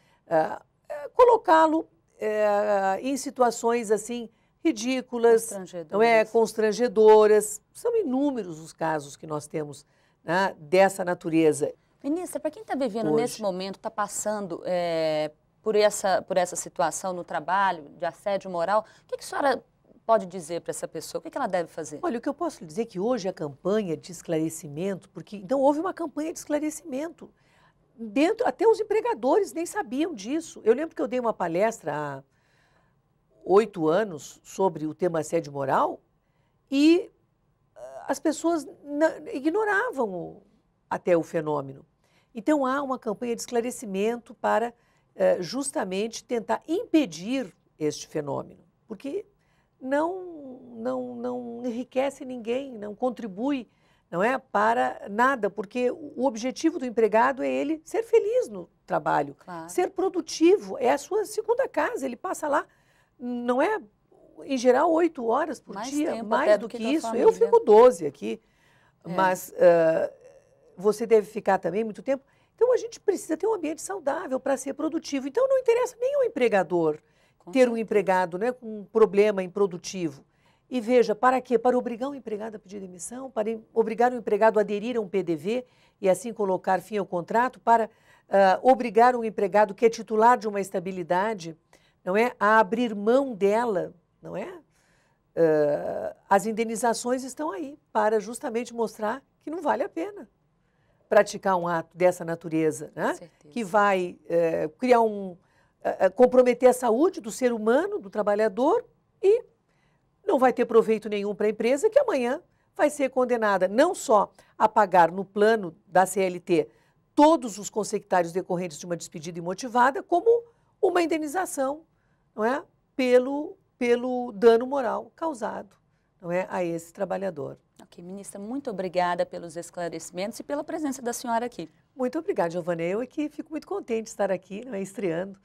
colocá-lo em situações assim ridículas, constrangedoras. São inúmeros os casos que nós temos, né, dessa natureza. Ministra, para quem está vivendo nesse momento, está passando por essa situação no trabalho, de assédio moral, o que a senhora pode dizer para essa pessoa? O que ela deve fazer? Olha, o que eu posso lhe dizer é que hoje a campanha de esclarecimento, porque então houve uma campanha de esclarecimento, até os empregadores nem sabiam disso. Eu lembro que eu dei uma palestra há 8 anos sobre o tema assédio moral e as pessoas ignoravam até o fenômeno. Então há uma campanha de esclarecimento para justamente tentar impedir este fenômeno, porque não enriquece ninguém, não contribui, não é, para nada, porque o objetivo do empregado é ele ser feliz no trabalho, ser produtivo, é a sua segunda casa, ele passa lá, não é, em geral, 8 horas por dia, mais do que isso, eu fico 12 aqui, mas você deve ficar também muito tempo. Então, a gente precisa ter um ambiente saudável para ser produtivo. Então, não interessa nem ao empregador ter um empregado, né, com um problema improdutivo. E veja, para quê? Para obrigar o empregado a pedir demissão, para obrigar o empregado a aderir a um PDV e assim colocar fim ao contrato, para obrigar um empregado que é titular de uma estabilidade, não é, a abrir mão dela, não é? As indenizações estão aí para justamente mostrar que não vale a pena praticar um ato dessa natureza, né? Que vai criar comprometer a saúde do ser humano, do trabalhador, e não vai ter proveito nenhum para a empresa, que amanhã vai ser condenada não só a pagar no plano da CLT todos os consectários decorrentes de uma despedida imotivada, como uma indenização, não é, pelo dano moral causado, não é, a esse trabalhador. Ok, ministra, muito obrigada pelos esclarecimentos e pela presença da senhora aqui. Muito obrigada, Giovana. Eu aqui fico muito contente de estar aqui, não é, estreando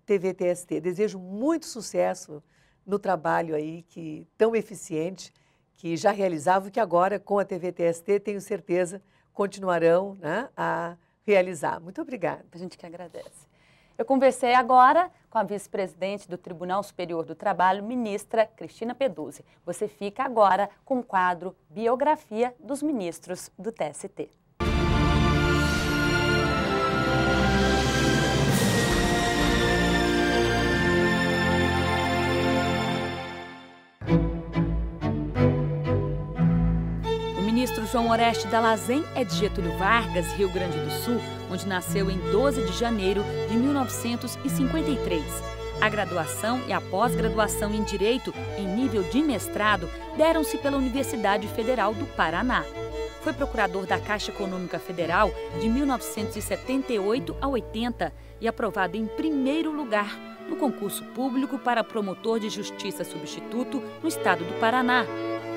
TV TST. Desejo muito sucesso no trabalho aí tão eficiente que já realizavam e que agora, com a TV TST, tenho certeza, continuarão, né, a realizar. Muito obrigada. A gente que agradece. Eu conversei agora com a vice-presidente do Tribunal Superior do Trabalho, ministra Cristina Peduzzi. Você fica agora com o quadro Biografia dos Ministros do TST. O ministro João Oreste Dallazen é de Getúlio Vargas, Rio Grande do Sul, onde nasceu em 12 de janeiro de 1953. A graduação e a pós-graduação em Direito, em nível de mestrado, deram-se pela Universidade Federal do Paraná. Foi procurador da Caixa Econômica Federal de 1978 a 80 e aprovado em primeiro lugar no concurso público para promotor de justiça substituto no estado do Paraná.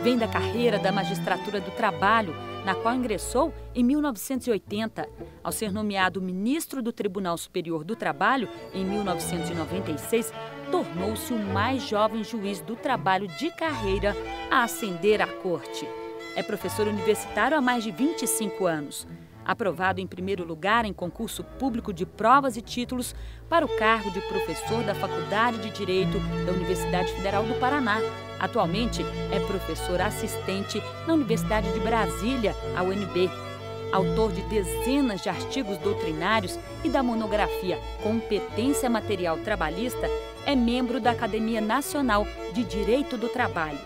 Vem da carreira da Magistratura do Trabalho, na qual ingressou em 1980. Ao ser nomeado ministro do Tribunal Superior do Trabalho, em 1996, tornou-se o mais jovem juiz do trabalho de carreira a ascender à corte. É professor universitário há mais de 25 anos. Aprovado em primeiro lugar em concurso público de provas e títulos para o cargo de professor da Faculdade de Direito da Universidade Federal do Paraná. Atualmente é professor assistente na Universidade de Brasília, a UNB. Autor de dezenas de artigos doutrinários e da monografia Competência Material Trabalhista, é membro da Academia Nacional de Direito do Trabalho.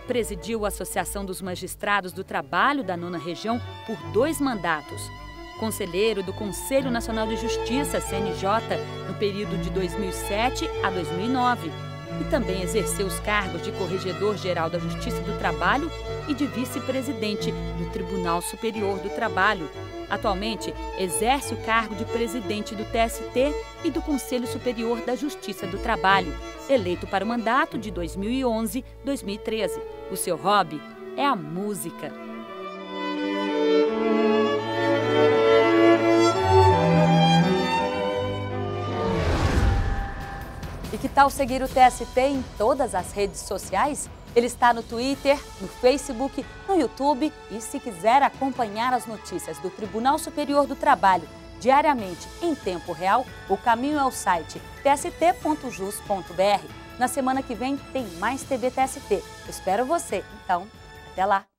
Presidiu a Associação dos Magistrados do Trabalho da 9ª Região por 2 mandatos. Conselheiro do Conselho Nacional de Justiça, CNJ, no período de 2007 a 2009. E também exerceu os cargos de Corregedor-Geral da Justiça do Trabalho e de Vice-Presidente do Tribunal Superior do Trabalho. Atualmente, exerce o cargo de Presidente do TST e do Conselho Superior da Justiça do Trabalho, eleito para o mandato de 2011-2013. O seu hobby é a música. E que tal seguir o TST em todas as redes sociais? Ele está no Twitter, no Facebook, no YouTube e se quiser acompanhar as notícias do Tribunal Superior do Trabalho diariamente em tempo real, o caminho é o site tst.jus.br. Na semana que vem tem mais TV TST. Eu espero você, então até lá!